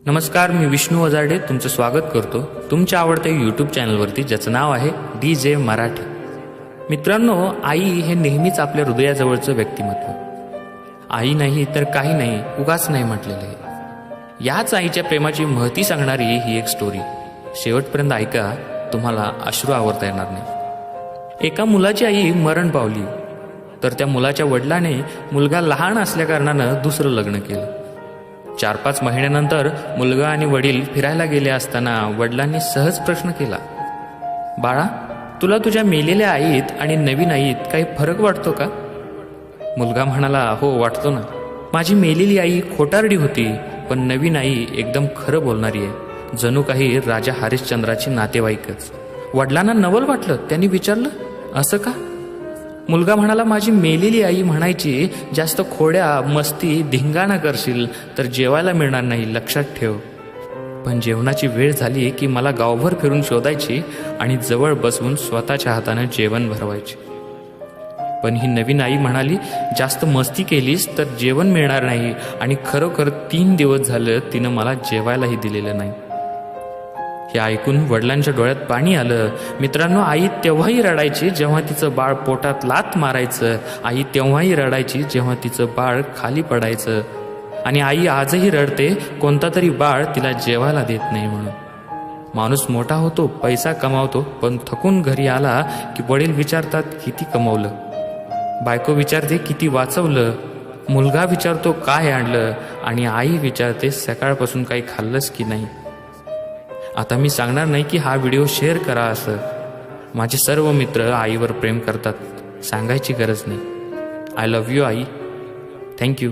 नमस्कार, मी विष्णू वजाडे तुमचं स्वागत करतो तुमच्या आवडत्या यूट्यूब चॅनलवरती, ज्याचं नाव आहे DJ मराठी. मित्रांनो, आई हे नेहमीच आपल्या हृदयाजवळचं व्यक्तिमत्व. आई नाही तर काही नाही, उगाच नाही म्हटलेलं आहे. याच आईच्या प्रेमाची महती सांगणारी ही एक स्टोरी. शेवटपर्यंत ऐका, तुम्हाला अश्रू आवरता येणार नाही. एका मुलाची आई मरण पावली, तर त्या मुलाच्या वडिलाने मुलगा लहान असल्याकारणानं दुसरं लग्न केलं. 4-5 महिन्यानंतर मुलगा आणि वडील फिरायला गेले असताना वडिलांनी सहज प्रश्न केला, बाळा, तुला तुझ्या मेलेल्या आईत आणि नवीन आईत काही फरक वाटतो का? मुलगा म्हणाला, हो वाटतो ना. माझी मेलेली आई खोटारडी होती, पण नवीन आई एकदम खरं बोलणारी आहे, जणू काही राजा हरिश्चंद्राची नातेवाईकच. वडिलांना नवल वाटलं. त्यांनी विचारलं, असं का? मुलगा म्हणाला, माझी मेलेली आई म्हणायची, जास्त खोड्या मस्ती धिंगाणा करशील तर जेवायला मिळणार नाही, लक्षात ठेव. पण जेवणाची वेळ झाली की मला गावभर फिरून शोधायची आणि जवळ बसवून स्वतःच्या हाताने जेवण भरवायचे. पण ही नवीन आई म्हणाली, जास्त मस्ती केलीस तर जेवण मिळणार नाही, आणि खरोखर 3 दिवस झालं तिनं मला जेवायला दिलेलं नाही. हे ऐकून वडिलांच्या डोळ्यात पाणी आलं. मित्रांनो, आई तेव्हाही रडायची जेव्हा तिचं बाळ पोटात लाथ मारायचं. आई तेव्हाही रडायची जेव्हा तिचं बाळ खाली पडायचं. आणि आई आजही रडते, कोणता तरी बाळ तिला जेवायला देत नाही म्हणून. माणूस मोठा होतो, पैसा कमावतो, पण थकून घरी आला की वडील विचारतात, किती कमवलं? बायको विचारते, किती वाचवलं? मुलगा विचारतो, काय आणलं? आणि आई विचारते, सकाळपासून काही खाल्लंस की नाही? आता मी सांगणार नाही की हा व्हिडिओ शेअर करा असं. माझे सर्व मित्र आईवर प्रेम करतात, सांगायची गरज नाही. I love you I. Thank you.